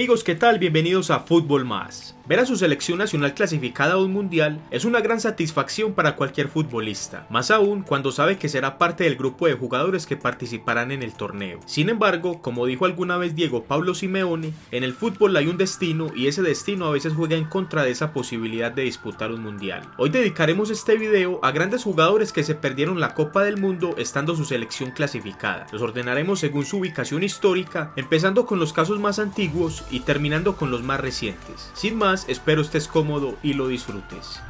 Amigos, ¿qué tal? Bienvenidos a Fútbol Más. Ver a su selección nacional clasificada a un mundial es una gran satisfacción para cualquier futbolista, más aún cuando sabe que será parte del grupo de jugadores que participarán en el torneo. Sin embargo, como dijo alguna vez Diego Pablo Simeone, en el fútbol hay un destino y ese destino a veces juega en contra de esa posibilidad de disputar un mundial. Hoy dedicaremos este video a grandes jugadores que se perdieron la Copa del Mundo estando su selección clasificada. Los ordenaremos según su ubicación histórica, empezando con los casos más antiguos y terminando con los más recientes. Sin más, espero estés cómodo y lo disfrutes.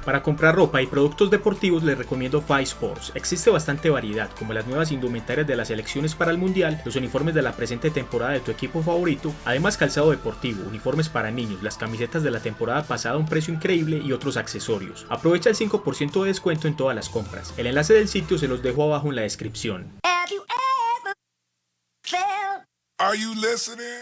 Para comprar ropa y productos deportivos les recomiendo Five Sports. Existe bastante variedad, como las nuevas indumentarias de las selecciones para el mundial, los uniformes de la presente temporada de tu equipo favorito, además calzado deportivo, uniformes para niños, las camisetas de la temporada pasada a un precio increíble y otros accesorios. Aprovecha el 5% de descuento en todas las compras. El enlace del sitio se los dejo abajo en la descripción.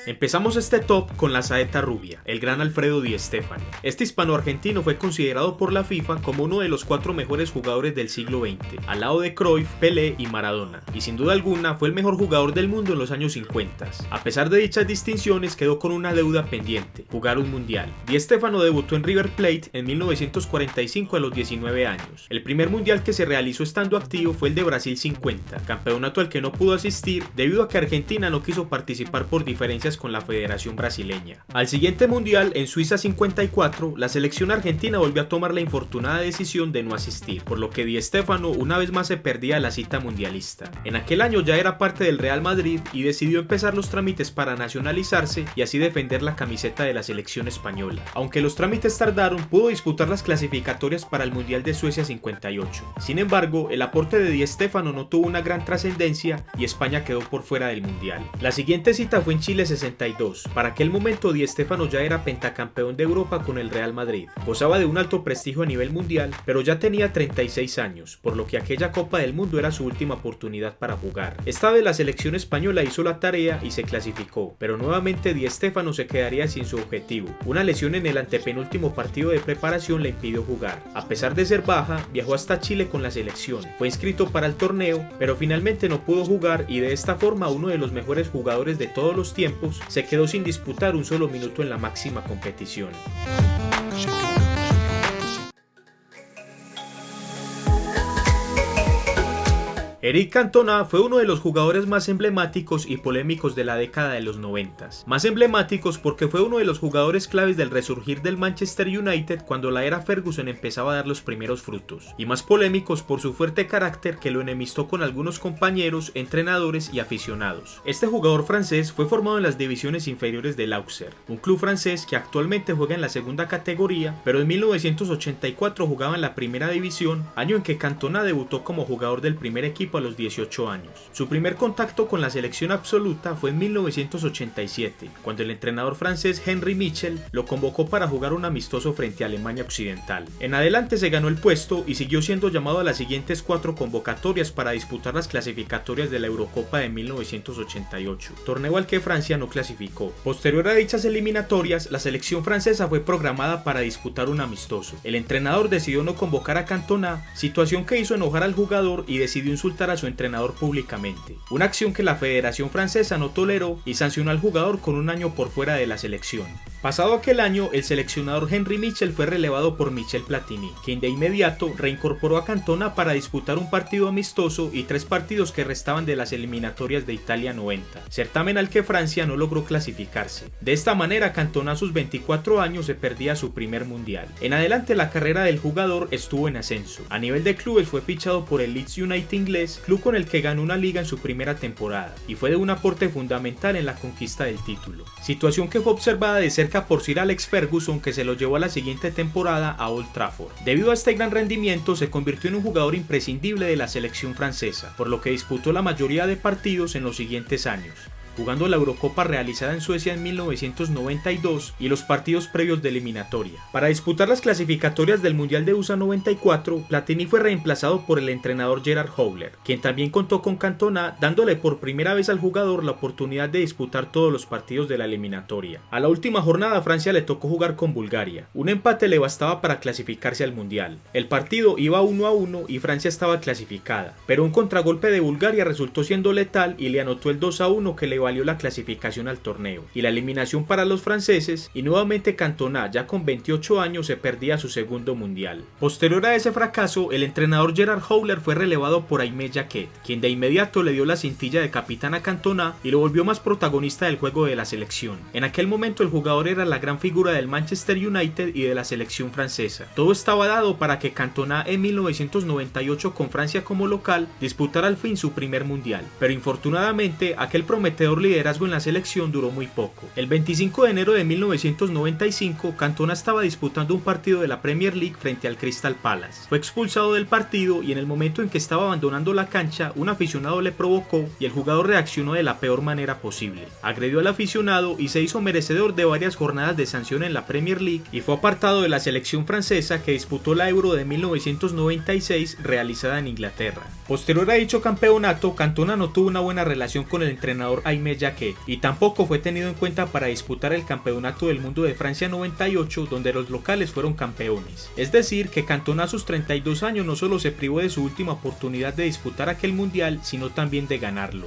Empezamos este top con la saeta rubia, el gran Alfredo Di Stéfano. Este hispano-argentino fue considerado por la FIFA como uno de los 4 mejores jugadores del siglo XX, al lado de Cruyff, Pelé y Maradona, y sin duda alguna fue el mejor jugador del mundo en los años 50. A pesar de dichas distinciones, quedó con una deuda pendiente: jugar un mundial. Di Stéfano debutó en River Plate en 1945 a los 19 años. El primer mundial que se realizó estando activo fue el de Brasil 50, campeonato al que no pudo asistir debido a que Argentina no quiso participar por diferencias con la Federación Brasileña. Al siguiente mundial, en Suiza 54, la selección argentina volvió a tomar la infortunada decisión de no asistir, por lo que Di Stéfano una vez más se perdía la cita mundialista. En aquel año ya era parte del Real Madrid y decidió empezar los trámites para nacionalizarse y así defender la camiseta de la selección española. Aunque los trámites tardaron, pudo disputar las clasificatorias para el Mundial de Suecia 58. Sin embargo, el aporte de Di Stéfano no tuvo una gran trascendencia y España quedó por fuera del Mundial. La siguiente cita fue en Chile 62. Para aquel momento Di Stéfano ya era pentacampeón de Europa con el Real Madrid. Gozaba de un alto prestigio a nivel mundial, pero ya tenía 36 años, por lo que aquella Copa del Mundo era su última oportunidad para jugar. Esta vez la selección española hizo la tarea y se clasificó, pero nuevamente Di Stéfano se quedaría sin su objetivo. Una lesión en el antepenúltimo partido de preparación le impidió jugar. A pesar de ser baja, viajó hasta Chile con la selección. Fue inscrito para el torneo, pero finalmente no pudo jugar y de esta forma uno de los mejores jugadores de todos los tiempos se quedó sin disputar un solo minuto en la máxima competición. Eric Cantona fue uno de los jugadores más emblemáticos y polémicos de la década de los 90. Más emblemáticos porque fue uno de los jugadores claves del resurgir del Manchester United cuando la era Ferguson empezaba a dar los primeros frutos, y más polémicos por su fuerte carácter que lo enemistó con algunos compañeros, entrenadores y aficionados. Este jugador francés fue formado en las divisiones inferiores del Auxerre, un club francés que actualmente juega en la segunda categoría, pero en 1984 jugaba en la primera división, año en que Cantona debutó como jugador del primer equipo a los 18 años. Su primer contacto con la selección absoluta fue en 1987, cuando el entrenador francés Henri Michel lo convocó para jugar un amistoso frente a Alemania Occidental. En adelante se ganó el puesto y siguió siendo llamado a las siguientes 4 convocatorias para disputar las clasificatorias de la Eurocopa de 1988, torneo al que Francia no clasificó. Posterior a dichas eliminatorias, la selección francesa fue programada para disputar un amistoso. El entrenador decidió no convocar a Cantona, situación que hizo enojar al jugador y decidió insultar a su entrenador públicamente, una acción que la Federación Francesa no toleró y sancionó al jugador con un año por fuera de la selección. Pasado aquel año, el seleccionador Henri Michel fue relevado por Michel Platini, quien de inmediato reincorporó a Cantona para disputar un partido amistoso y 3 partidos que restaban de las eliminatorias de Italia 90, certamen al que Francia no logró clasificarse. De esta manera, Cantona a sus 24 años se perdía su primer mundial. En adelante la carrera del jugador estuvo en ascenso. A nivel de clubes fue fichado por el Leeds United inglés, club con el que ganó una liga en su primera temporada, y fue de un aporte fundamental en la conquista del título. Situación que fue observada de cerca por Sir Alex Ferguson, que se lo llevó a la siguiente temporada a Old Trafford. Debido a este gran rendimiento se convirtió en un jugador imprescindible de la selección francesa, por lo que disputó la mayoría de partidos en los siguientes años, jugando la Eurocopa realizada en Suecia en 1992 y los partidos previos de eliminatoria. Para disputar las clasificatorias del Mundial de USA 94, Platini fue reemplazado por el entrenador Gerhard Högler, quien también contó con Cantona, dándole por primera vez al jugador la oportunidad de disputar todos los partidos de la eliminatoria. A la última jornada, a Francia le tocó jugar con Bulgaria. Un empate le bastaba para clasificarse al Mundial. El partido iba 1-1 y Francia estaba clasificada, pero un contragolpe de Bulgaria resultó siendo letal y le anotó el 2-1 que le valió la clasificación al torneo y la eliminación para los franceses, y nuevamente Cantona, ya con 28 años, se perdía su segundo mundial. Posterior a ese fracaso, el entrenador Gerard Houllier fue relevado por Aimé Jacquet, quien de inmediato le dio la cintilla de capitán a Cantona y lo volvió más protagonista del juego de la selección. En aquel momento el jugador era la gran figura del Manchester United y de la selección francesa. Todo estaba dado para que Cantona en 1998, con Francia como local, disputara al fin su primer mundial, pero infortunadamente aquel prometedor liderazgo en la selección duró muy poco. El 25 de enero de 1995, Cantona estaba disputando un partido de la Premier League frente al Crystal Palace. Fue expulsado del partido y en el momento en que estaba abandonando la cancha, un aficionado le provocó y el jugador reaccionó de la peor manera posible. Agredió al aficionado y se hizo merecedor de varias jornadas de sanción en la Premier League y fue apartado de la selección francesa que disputó la Euro de 1996 realizada en Inglaterra. Posterior a dicho campeonato, Cantona no tuvo una buena relación con el entrenador Aimé Jacquet y tampoco fue tenido en cuenta para disputar el Campeonato del Mundo de Francia 98, donde los locales fueron campeones. Es decir, que Cantona a sus 32 años no solo se privó de su última oportunidad de disputar aquel mundial, sino también de ganarlo.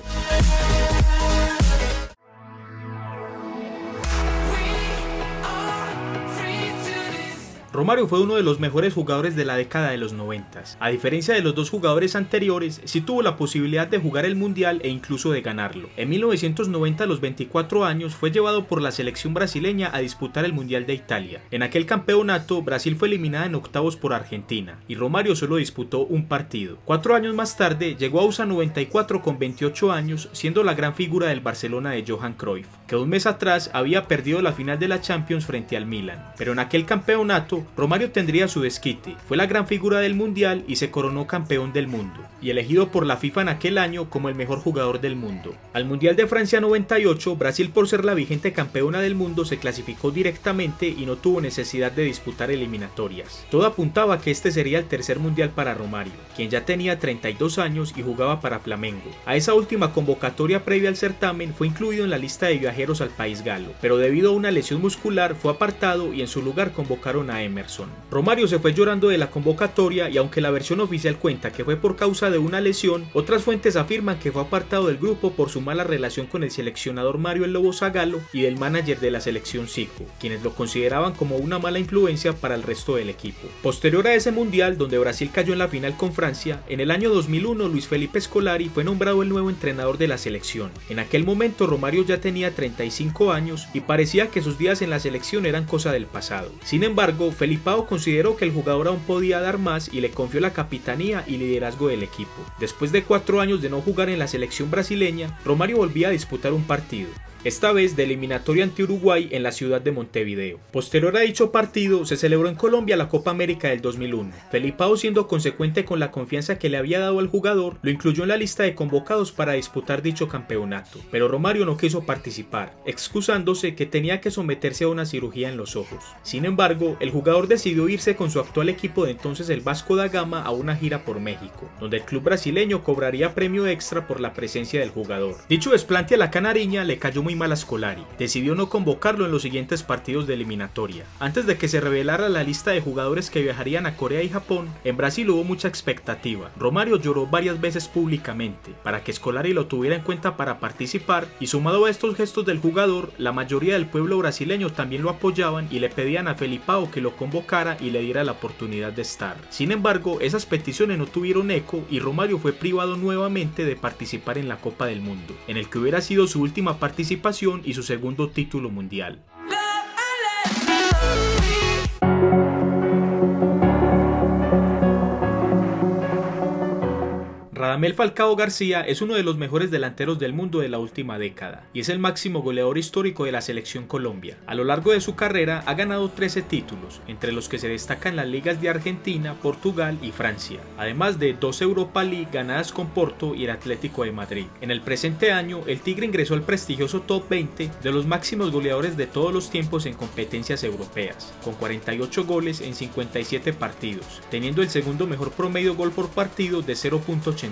Romario fue uno de los mejores jugadores de la década de los 90. A diferencia de los dos jugadores anteriores, sí tuvo la posibilidad de jugar el mundial e incluso de ganarlo. En 1990, a los 24 años, fue llevado por la selección brasileña a disputar el Mundial de Italia. En aquel campeonato, Brasil fue eliminada en octavos por Argentina y Romario solo disputó un partido. 4 años más tarde, llegó a USA 94 con 28 años, siendo la gran figura del Barcelona de Johan Cruyff, que un mes atrás había perdido la final de la Champions frente al Milan. Pero en aquel campeonato, Romario tendría su desquite, fue la gran figura del mundial y se coronó campeón del mundo, y elegido por la FIFA en aquel año como el mejor jugador del mundo. Al Mundial de Francia 98, Brasil, por ser la vigente campeona del mundo, se clasificó directamente y no tuvo necesidad de disputar eliminatorias. Todo apuntaba a que este sería el tercer mundial para Romario, quien ya tenía 32 años y jugaba para Flamengo. A esa última convocatoria previa al certamen fue incluido en la lista de viajeros al país galo, pero debido a una lesión muscular fue apartado y en su lugar convocaron a Emerson. Romario se fue llorando de la convocatoria y aunque la versión oficial cuenta que fue por causa de una lesión, otras fuentes afirman que fue apartado del grupo por su mala relación con el seleccionador Mario El Lobo Zagallo y del manager de la selección Zico, quienes lo consideraban como una mala influencia para el resto del equipo. Posterior a ese mundial, donde Brasil cayó en la final con Francia, en el año 2001 Luis Felipe Scolari fue nombrado el nuevo entrenador de la selección. En aquel momento Romario ya tenía 35 años y parecía que sus días en la selección eran cosa del pasado. Sin embargo, Felipao consideró que el jugador aún podía dar más y le confió la capitanía y liderazgo del equipo. Después de 4 años de no jugar en la selección brasileña, Romario volvía a disputar un partido, esta vez de eliminatoria ante Uruguay en la ciudad de Montevideo. Posterior a dicho partido, se celebró en Colombia la Copa América del 2001. Felipao, siendo consecuente con la confianza que le había dado al jugador, lo incluyó en la lista de convocados para disputar dicho campeonato, pero Romario no quiso participar, excusándose que tenía que someterse a una cirugía en los ojos. Sin embargo, el jugador decidió irse con su actual equipo de entonces, el Vasco da Gama, a una gira por México, donde el club brasileño cobraría premio extra por la presencia del jugador. Dicho desplante a la canariña le cayó muy mal a Scolari. Decidió no convocarlo en los siguientes partidos de eliminatoria. Antes de que se revelara la lista de jugadores que viajarían a Corea y Japón, en Brasil hubo mucha expectativa. Romario lloró varias veces públicamente para que Scolari lo tuviera en cuenta para participar, y sumado a estos gestos del jugador, la mayoría del pueblo brasileño también lo apoyaban y le pedían a Felipao que lo convocara y le diera la oportunidad de estar. Sin embargo, esas peticiones no tuvieron eco y Romario fue privado nuevamente de participar en la Copa del Mundo, en el que hubiera sido su última participación y su segundo título mundial. Radamel Falcao García es uno de los mejores delanteros del mundo de la última década y es el máximo goleador histórico de la selección Colombia. A lo largo de su carrera ha ganado 13 títulos, entre los que se destacan las ligas de Argentina, Portugal y Francia, además de 2 Europa League ganadas con Porto y el Atlético de Madrid. En el presente año, el Tigre ingresó al prestigioso top 20 de los máximos goleadores de todos los tiempos en competencias europeas, con 48 goles en 57 partidos, teniendo el segundo mejor promedio gol por partido de 0.84,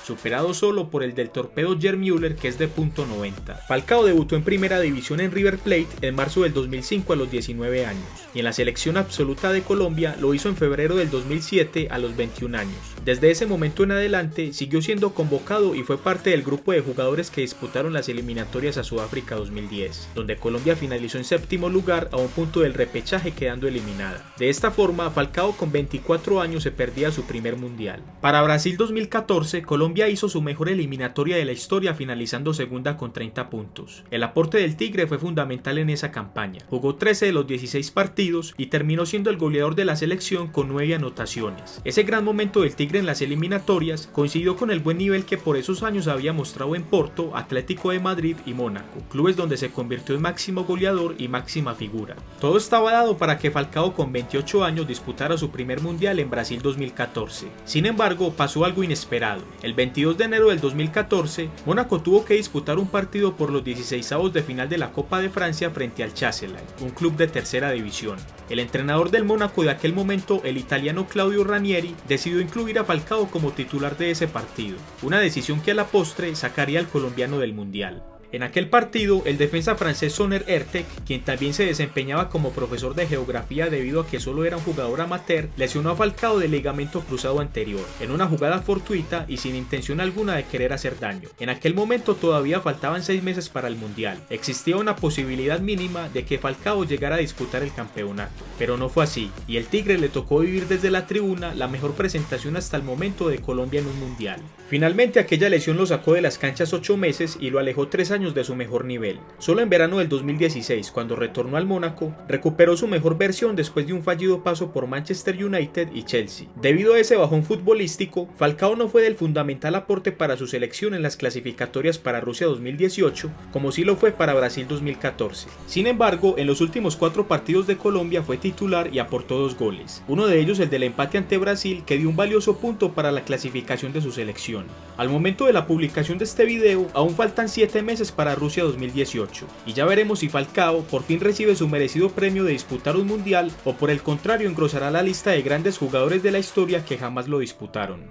superado solo por el del torpedo Gerd Müller, que es de .90. Falcao debutó en primera división en River Plate en marzo del 2005 a los 19 años y en la selección absoluta de Colombia lo hizo en febrero del 2007 a los 21 años. Desde ese momento en adelante siguió siendo convocado y fue parte del grupo de jugadores que disputaron las eliminatorias a Sudáfrica 2010, donde Colombia finalizó en séptimo lugar a un punto del repechaje quedando eliminada. De esta forma, Falcao con 24 años se perdía su primer mundial. Para Brasil 2014, Colombia hizo su mejor eliminatoria de la historia finalizando segunda con 30 puntos. El aporte del Tigre fue fundamental en esa campaña. Jugó 13 de los 16 partidos y terminó siendo el goleador de la selección con 9 anotaciones. Ese gran momento del Tigre en las eliminatorias coincidió con el buen nivel que por esos años había mostrado en Porto, Atlético de Madrid y Mónaco, clubes donde se convirtió en máximo goleador y máxima figura. Todo estaba dado para que Falcao con 28 años disputara su primer mundial en Brasil 2014. Sin embargo, pasó algo inesperado. El 22 de enero del 2014, Mónaco tuvo que disputar un partido por los 16avos de final de la Copa de Francia frente al Châtelain, un club de tercera división. El entrenador del Mónaco de aquel momento, el italiano Claudio Ranieri, decidió incluir a Falcao como titular de ese partido, una decisión que a la postre sacaría al colombiano del mundial. En aquel partido, el defensa francés Soner Erteg, quien también se desempeñaba como profesor de geografía debido a que solo era un jugador amateur, lesionó a Falcao del ligamento cruzado anterior, en una jugada fortuita y sin intención alguna de querer hacer daño. En aquel momento todavía faltaban 6 meses para el mundial. Existía una posibilidad mínima de que Falcao llegara a disputar el campeonato, pero no fue así, y el Tigre le tocó vivir desde la tribuna la mejor presentación hasta el momento de Colombia en un mundial. Finalmente aquella lesión lo sacó de las canchas 8 meses y lo alejó 3 años de su mejor nivel. Solo en verano del 2016, cuando retornó al Mónaco, recuperó su mejor versión después de un fallido paso por Manchester United y Chelsea. Debido a ese bajón futbolístico, Falcao no fue del fundamental aporte para su selección en las clasificatorias para Rusia 2018, como sí lo fue para Brasil 2014. Sin embargo, en los últimos 4 partidos de Colombia fue titular y aportó 2 goles, uno de ellos el del empate ante Brasil, que dio un valioso punto para la clasificación de su selección. Al momento de la publicación de este video, aún faltan 7 meses para Rusia 2018, y ya veremos si Falcao por fin recibe su merecido premio de disputar un mundial o por el contrario engrosará la lista de grandes jugadores de la historia que jamás lo disputaron.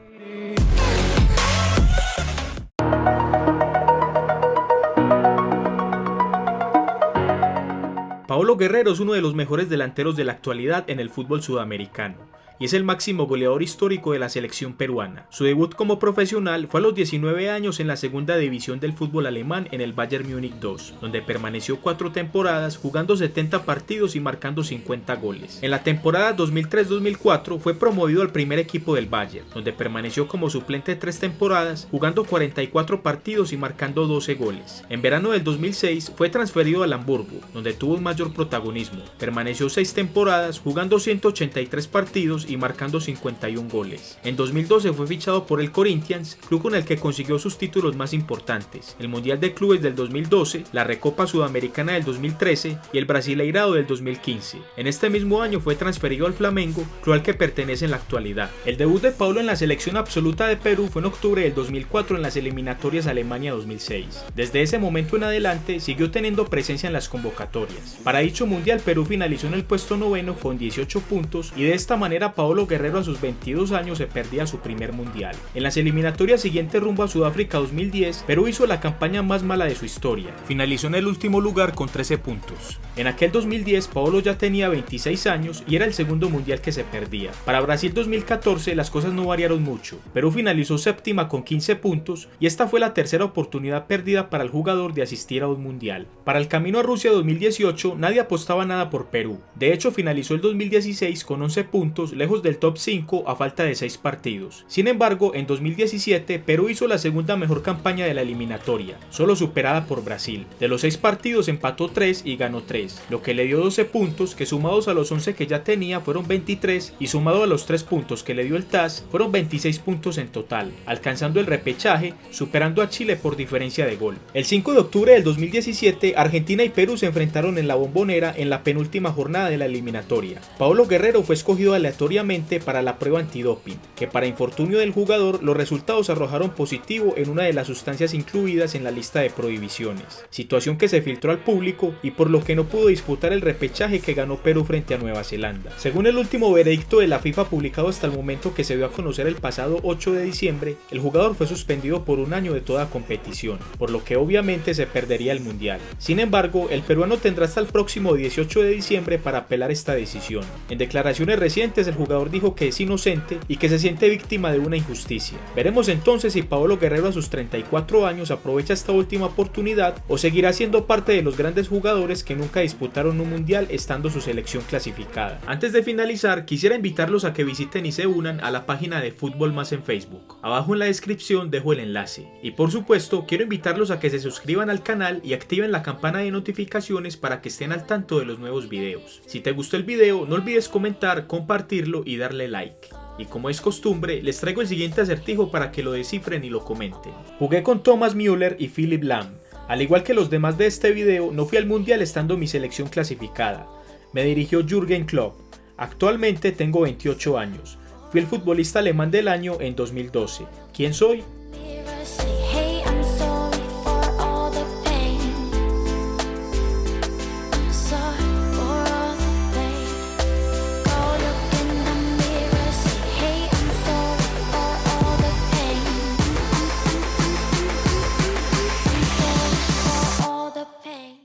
Paolo Guerrero es uno de los mejores delanteros de la actualidad en el fútbol sudamericano y es el máximo goleador histórico de la selección peruana. Su debut como profesional fue a los 19 años en la segunda división del fútbol alemán en el Bayern Múnich 2, donde permaneció 4 temporadas jugando 70 partidos y marcando 50 goles. En la temporada 2003-2004 fue promovido al primer equipo del Bayern, donde permaneció como suplente 3 temporadas jugando 44 partidos y marcando 12 goles. En verano del 2006 fue transferido al Hamburgo, donde tuvo un mayor protagonismo. Permaneció 6 temporadas jugando 183 partidos y marcando 51 goles. En 2012 fue fichado por el Corinthians, club con el que consiguió sus títulos más importantes, el Mundial de Clubes del 2012, la Recopa Sudamericana del 2013 y el Brasileirao del 2015. En este mismo año fue transferido al Flamengo, club al que pertenece en la actualidad. El debut de Paolo en la selección absoluta de Perú fue en octubre del 2004 en las eliminatorias Alemania 2006. Desde ese momento en adelante siguió teniendo presencia en las convocatorias. Para dicho Mundial, Perú finalizó en el puesto 9 con 18 puntos y de esta manera Paolo Guerrero a sus 22 años se perdía su primer mundial. En las eliminatorias siguientes rumbo a Sudáfrica 2010, Perú hizo la campaña más mala de su historia. Finalizó en el último lugar con 13 puntos. En aquel 2010, Paolo ya tenía 26 años y era el segundo mundial que se perdía. Para Brasil 2014 las cosas no variaron mucho. Perú finalizó séptima con 15 puntos y esta fue la tercera oportunidad perdida para el jugador de asistir a un mundial. Para el camino a Rusia 2018 nadie apostaba nada por Perú. De hecho, finalizó el 2016 con 11 puntos, lejos del top 5 a falta de 6 partidos. Sin embargo, en 2017 Perú hizo la segunda mejor campaña de la eliminatoria, solo superada por Brasil. De los 6 partidos empató 3 y ganó 3, lo que le dio 12 puntos que sumados a los 11 que ya tenía fueron 23 y sumado a los 3 puntos que le dio el TAS fueron 26 puntos en total, alcanzando el repechaje, superando a Chile por diferencia de gol. El 5 de octubre del 2017 Argentina y Perú se enfrentaron en la Bombonera en la penúltima jornada de la eliminatoria. Paolo Guerrero fue escogido aleatoriamente para la prueba antidoping, que para infortunio del jugador los resultados arrojaron positivo en una de las sustancias incluidas en la lista de prohibiciones, situación que se filtró al público y por lo que no pudo disputar el repechaje que ganó Perú frente a Nueva Zelanda. Según el último veredicto de la FIFA publicado hasta el momento que se dio a conocer el pasado 8 de diciembre, el jugador fue suspendido por un año de toda competición, por lo que obviamente se perdería el mundial. Sin embargo, el peruano tendrá hasta el próximo 18 de diciembre para apelar esta decisión. En declaraciones recientes, el jugador jugador dijo que es inocente y que se siente víctima de una injusticia. Veremos entonces si Paolo Guerrero a sus 34 años aprovecha esta última oportunidad o seguirá siendo parte de los grandes jugadores que nunca disputaron un mundial estando su selección clasificada. Antes de finalizar, quisiera invitarlos a que visiten y se unan a la página de Fútbol Más en Facebook. Abajo en la descripción dejo el enlace. Y por supuesto, quiero invitarlos a que se suscriban al canal y activen la campana de notificaciones para que estén al tanto de los nuevos videos. Si te gustó el video, no olvides comentar, compartirlo y darle like. Y como es costumbre, les traigo el siguiente acertijo para que lo descifren y lo comenten. Jugué con Thomas Müller y Philipp Lahm. Al igual que los demás de este video, no fui al mundial estando mi selección clasificada. Me dirigió Jürgen Klopp. Actualmente tengo 28 años. Fui el futbolista alemán del año en 2012. ¿Quién soy?